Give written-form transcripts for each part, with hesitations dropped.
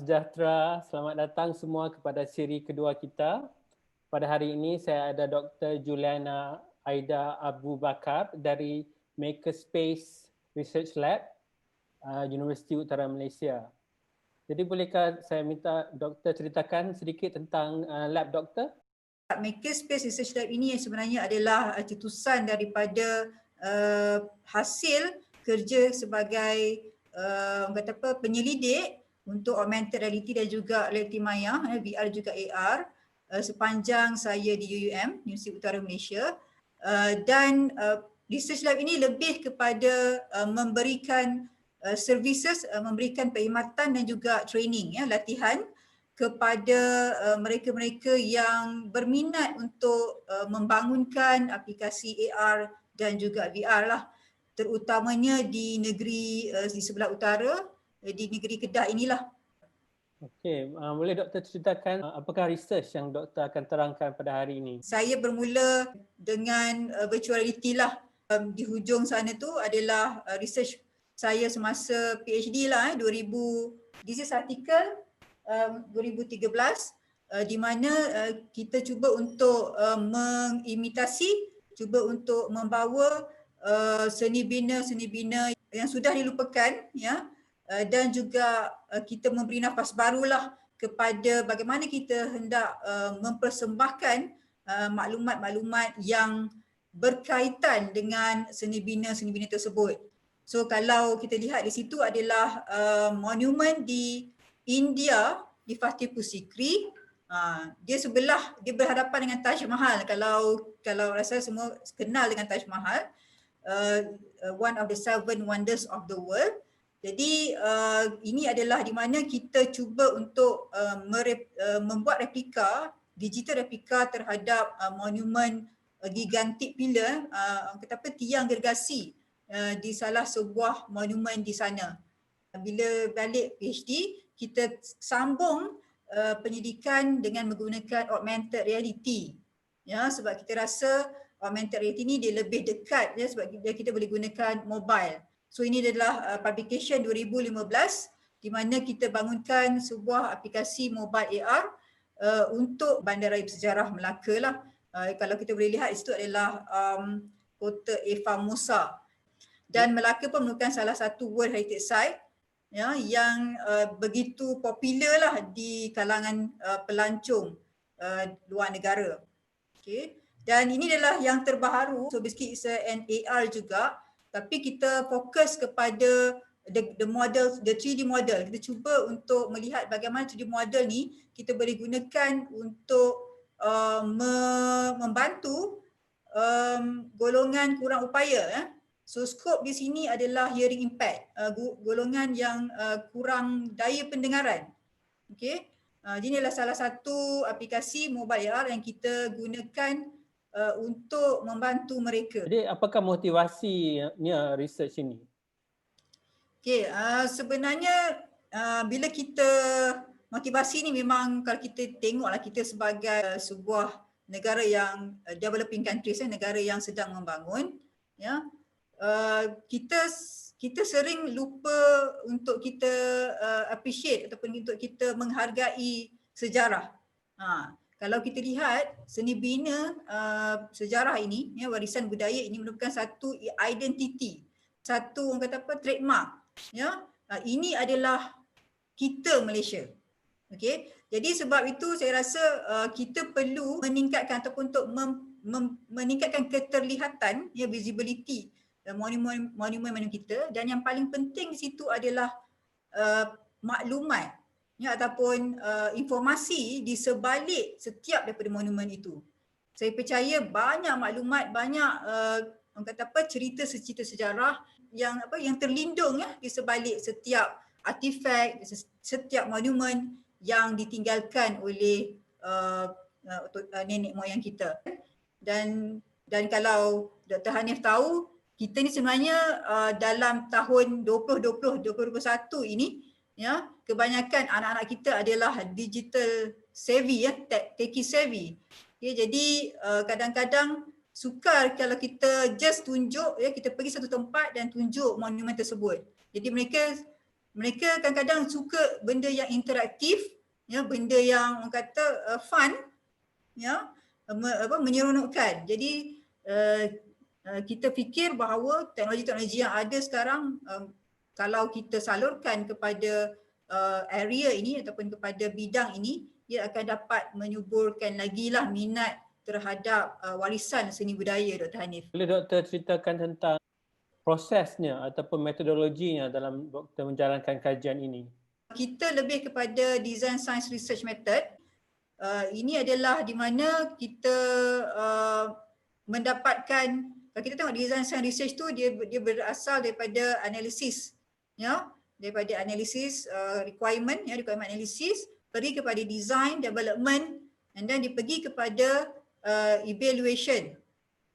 sejahtera. Selamat datang semua kepada siri kedua kita. Pada hari ini saya ada Dr. Juliana Aida Abu Bakar dari Makerspace Research Lab, Universiti Utara Malaysia. Jadi bolehkah saya minta doktor ceritakan sedikit tentang lab doktor? Makerspace Research Lab ini sebenarnya adalah cetusan daripada hasil kerja sebagai penyelidik untuk augmented reality dan juga reality maya, VR juga AR, sepanjang saya di UUM, Universiti Utara Malaysia. Dan research lab ini lebih kepada memberikan services, memberikan perkhidmatan dan juga training, latihan kepada mereka-mereka yang berminat untuk membangunkan aplikasi AR dan juga VR lah, terutamanya di negeri di sebelah utara, di negeri Kedah inilah. Okey, boleh doktor ceritakan apakah research yang doktor akan terangkan pada hari ini? Saya bermula dengan virtual reality lah. Di hujung sana tu adalah research saya semasa PhD lah, 2000. This is article 2013 di mana kita cuba untuk mengimitasi, cuba untuk membawa seni bina yang sudah dilupakan, dan juga kita memberi nafas barulah kepada bagaimana kita hendak mempersembahkan maklumat-maklumat yang berkaitan dengan seni bina tersebut. So kalau kita lihat di situ adalah monumen di India, di Fatehpur Sikri. Dia berhadapan dengan Taj Mahal. Kalau rasa semua kenal dengan Taj Mahal, one of the 7 wonders of the world. Jadi ini adalah di mana kita cuba untuk membuat replika, digital replika terhadap monumen gigantik pilar, tiang gergasi di salah sebuah monumen di sana. Bila balik PhD, kita sambung pendidikan dengan menggunakan augmented reality. Sebab kita rasa augmented reality ni dia lebih dekat sebab kita boleh gunakan mobile. So ini adalah publication 2015 di mana kita bangunkan sebuah aplikasi mobile AR untuk Bandaraya Bersejarah Melaka lah. Kalau kita boleh lihat di situ adalah kota Eva Musa. Dan Melaka pun merupakan salah satu World Heritage Site yang begitu popular lah di kalangan pelancong luar negara. Okay. Dan ini adalah yang terbaru. So basically it's an AR juga, tapi kita fokus kepada the model, the 3D model. Kita cuba untuk melihat bagaimana 3D model ni kita boleh gunakan untuk membantu golongan kurang upaya. So skop di sini adalah hearing impact, golongan yang kurang daya pendengaran. Okey. Ini adalah salah satu aplikasi mobile AR yang kita gunakan untuk membantu mereka. Jadi apakah motivasinya research ini? Okey, sebenarnya bila kita motivasi ni memang kalau kita tengoklah kita sebagai sebuah negara yang developing countries, negara yang sedang membangun, kita sering lupa untuk kita appreciate ataupun untuk kita menghargai sejarah. Kalau kita lihat seni bina sejarah ini, warisan budaya ini merupakan satu identiti, satu orang kata trademark. Ini adalah kita Malaysia. Okey. Jadi sebab itu saya rasa kita perlu meningkatkan ataupun untuk meningkatkan keterlihatan, visibility monumen kita, dan yang paling penting di situ adalah maklumat ataupun informasi di sebalik setiap daripada monumen itu. Saya percaya banyak maklumat, banyak cerita sejarah yang terlindung di sebalik setiap artifak, setiap monumen yang ditinggalkan oleh nenek moyang kita. Dan kalau Dr. Hanif tahu, kita ni sebenarnya dalam tahun 2021 ini, kebanyakan anak-anak kita adalah digital savvy, techie savvy. Jadi kadang-kadang sukar kalau kita just tunjuk, kita pergi satu tempat dan tunjuk monumen tersebut. Jadi mereka mereka kadang-kadang suka benda yang interaktif, ya, benda yang orang kata fun, ya, menyeronokkan. Jadi kita fikir bahawa teknologi-teknologi yang ada sekarang kalau kita salurkan kepada area ini ataupun kepada bidang ini, ia akan dapat menyuburkan lagi lah minat terhadap warisan seni budaya, Dr. Hanif. Boleh doktor ceritakan tentang prosesnya ataupun metodologinya dalam doktor menjalankan kajian ini? Kita lebih kepada design science research method. Ini adalah di mana kita mendapatkan, kalau kita tengok design science research tu dia berasal daripada analisis, ya, daripada analisis requirement analysis, pergi kepada design, development, and then dia pergi kepada evaluation,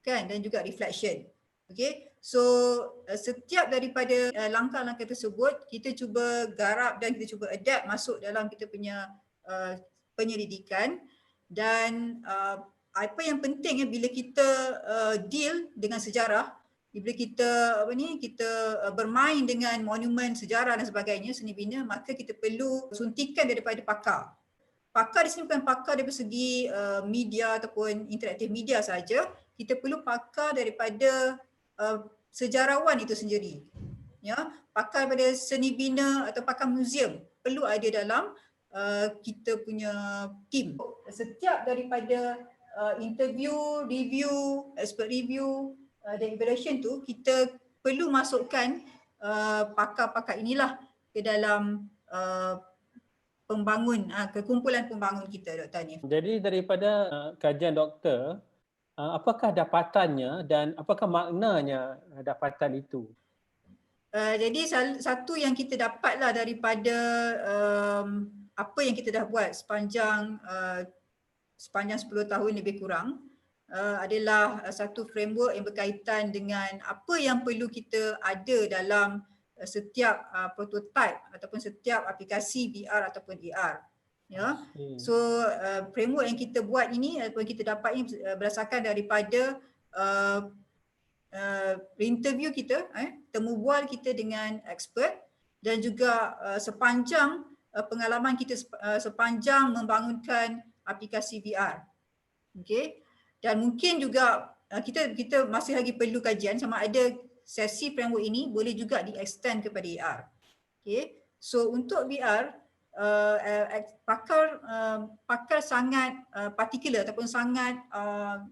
kan, dan juga reflection. Okay, so setiap daripada langkah-langkah tersebut kita cuba garap dan kita cuba adapt masuk dalam kita punya penyelidikan. Dan apa yang penting bila kita deal dengan sejarah, bila kita kita bermain dengan monumen sejarah dan sebagainya, seni bina, maka kita perlu suntikan daripada pakar. Pakar di sini bukan pakar daripada segi media ataupun interaktif media saja. Kita perlu pakar daripada sejarawan itu sendiri. Ya, pakar daripada seni bina atau pakar muzium perlu ada dalam kita punya tim. Setiap daripada interview, review, expert review dan evaluation tu, kita perlu masukkan pakar-pakar inilah ke dalam kekumpulan pembangun kita, Dr. Hanif. Jadi daripada kajian doktor, apakah dapatannya dan apakah maknanya dapatan itu? Jadi satu yang kita dapatlah daripada apa yang kita dah buat sepanjang 10 tahun lebih kurang adalah satu framework yang berkaitan dengan apa yang perlu kita ada dalam setiap prototype ataupun setiap aplikasi VR ataupun AR. Ya. So framework yang kita buat ini ataupun kita dapat ini berdasarkan daripada interview kita, temu bual kita dengan expert dan juga sepanjang pengalaman kita sepanjang membangunkan aplikasi VR. Okay. Dan mungkin juga kita masih lagi perlu kajian sama ada sesi framework ini boleh juga di-extend kepada AR. Okay. So untuk VR, pakar sangat particular ataupun sangat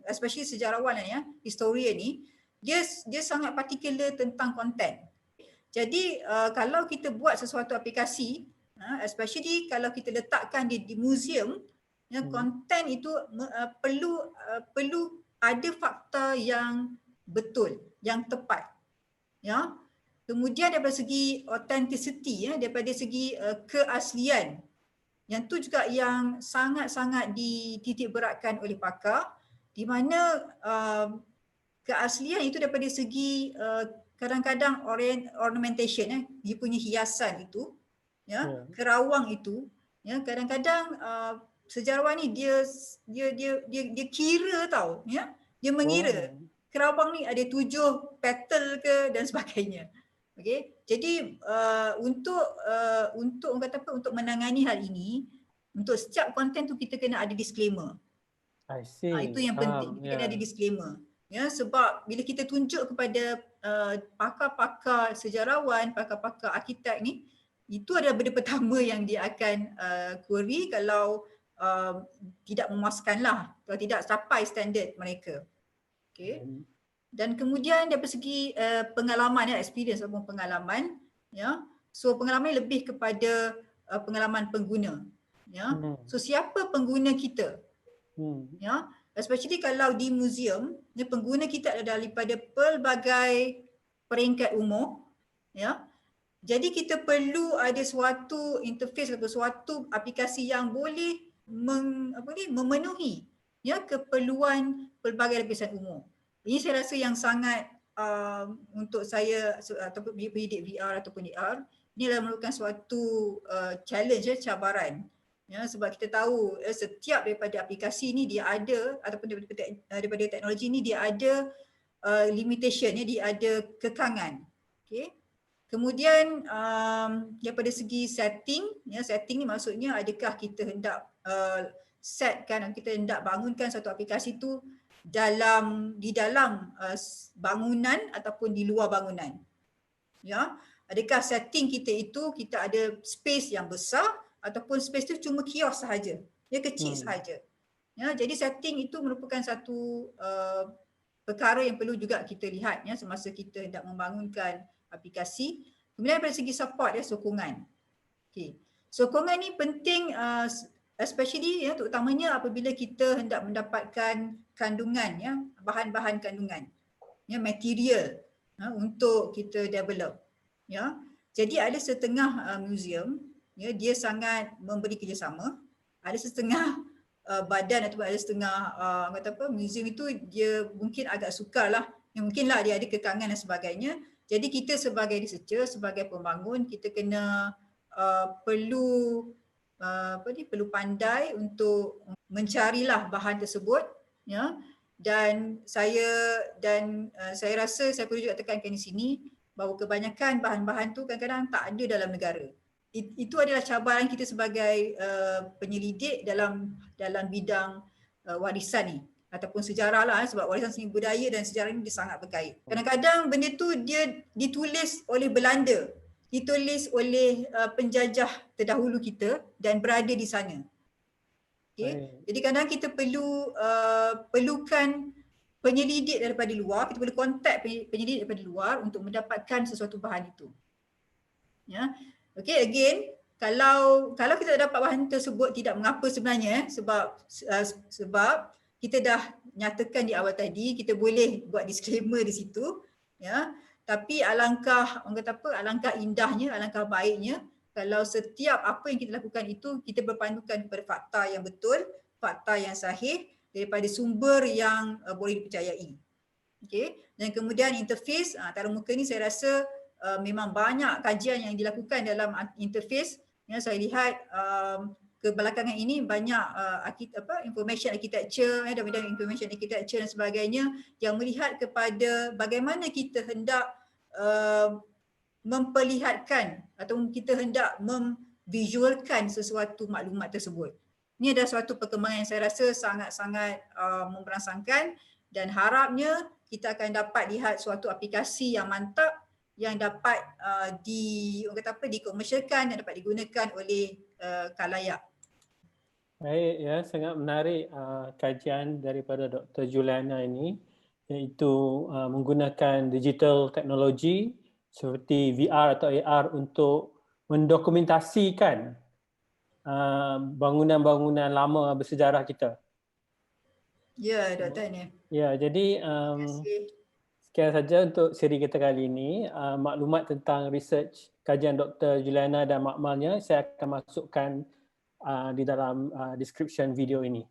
especially sejarawan ya, historian ni, dia sangat particular tentang konten. Jadi kalau kita buat sesuatu aplikasi, especially kalau kita letakkan di muzium, ya, konten itu perlu ada fakta yang betul, yang tepat. Ya. Kemudian daripada segi authenticity, ya, daripada segi keaslian, yang tu juga yang sangat-sangat dititik beratkan oleh pakar, di mana keaslian itu daripada segi kadang-kadang ornamentation, ya, dia punya hiasan itu, ya, kerawang itu, ya, kadang-kadang sejarawan ni dia kira tau, ya, dia mengira kerawang ni ada 7 petal ke dan sebagainya. Okey, jadi untuk orang kata apa, untuk menangani hal ini, untuk setiap konten tu kita kena ada disclaimer. I see. Itu yang penting, kita kena ada disclaimer. Ya, sebab bila kita tunjuk kepada pakar-pakar sejarawan, pakar-pakar arkitek ni, itu adalah benda pertama yang dia akan query kalau tidak memuaskanlah, kalau tidak capai standard mereka. Okey. Dan kemudian daripada segi pengalaman, ya, experience ataupun pengalaman, ya. So pengalaman lebih kepada pengalaman pengguna, ya. So siapa pengguna kita? Ya, especially kalau di muzium, ya, pengguna kita adalah daripada pelbagai peringkat umur, ya. Jadi kita perlu ada suatu interface atau suatu aplikasi yang boleh memenuhi, ya, keperluan pelbagai lapisan umur. Ini saya rasa yang sangat untuk saya ataupun pendidik VR ataupun AR, ini adalah merupakan suatu challenge, cabaran. Ya, sebab kita tahu setiap daripada aplikasi ni dia ada, ataupun daripada teknologi ni dia ada limitation, ya, dia ada kekangan. Okay. Kemudian daripada segi setting, ya, setting ni maksudnya adakah kita hendak setkan, kita hendak bangunkan satu aplikasi tu di dalam bangunan ataupun di luar bangunan. Ya, adakah setting kita itu kita ada space yang besar ataupun space tu cuma kios sahaja, dia kecil sahaja. Ya, jadi setting itu merupakan satu perkara yang perlu juga kita lihat, ya, semasa kita hendak membangunkan aplikasi. Kemudian dari segi support, ya, sokongan. Okay. Sokongan ni penting especially, ya, terutamanya apabila kita hendak mendapatkan kandungan, ya, bahan-bahan kandungan, ya, material untuk kita develop. Ya. Jadi ada setengah museum, ya, dia sangat memberi kerjasama. Ada setengah badan ataupun ada setengah museum itu dia mungkin agak sukar lah, mungkinlah dia ada kekangan dan sebagainya. Jadi kita sebagai researcher, sebagai pembangun, kita kena perlu pandai untuk mencarilah bahan tersebut, ya. Dan saya rasa saya perlu juga tekankan di sini bahawa kebanyakan bahan-bahan tu kadang-kadang tak ada dalam negara. Itu adalah cabaran kita sebagai penyelidik dalam bidang warisan ni ataupun sejarah lah, sebab warisan seni budaya dan sejarah ni dia sangat berkait. Kadang-kadang benda tu dia ditulis oleh Belanda, ditulis oleh penjajah terdahulu kita dan berada di sana. Okay. Jadi kadang kita perlukan penyelidik daripada luar, kita perlu kontak penyelidik daripada luar untuk mendapatkan sesuatu bahan itu. Ya. Okay, again, kalau kita dapat bahan tersebut tidak mengapa sebenarnya, sebab kita dah nyatakan di awal tadi, kita boleh buat disclaimer di situ, ya. Tapi alangkah indahnya, alangkah baiknya kalau setiap apa yang kita lakukan itu kita berpandukan kepada fakta yang betul, fakta yang sahih daripada sumber yang boleh dipercayai. Okay. Dan kemudian interface, antarmuka ni saya rasa memang banyak kajian yang dilakukan dalam interface. Ya, saya lihat kebelakangan ini banyak information architecture, dan bidang information architecture dan sebagainya yang melihat kepada bagaimana kita hendak memperlihatkan atau kita hendak memvisualkan sesuatu maklumat tersebut. Ini adalah suatu perkembangan yang saya rasa sangat-sangat memberangsangkan, dan harapnya kita akan dapat lihat suatu aplikasi yang mantap yang dapat dikomersialkan dan dapat digunakan oleh khalayak. Baik, ya, sangat menarik kajian daripada Dr. Juliana ini, iaitu menggunakan digital teknologi seperti VR atau AR untuk mendokumentasikan bangunan-bangunan lama bersejarah kita. Ya, Dr. Hanif. Ya, jadi sekian saja untuk siri kita kali ini. Maklumat tentang research kajian Dr. Juliana dan makmalnya saya akan masukkan di dalam description video ini.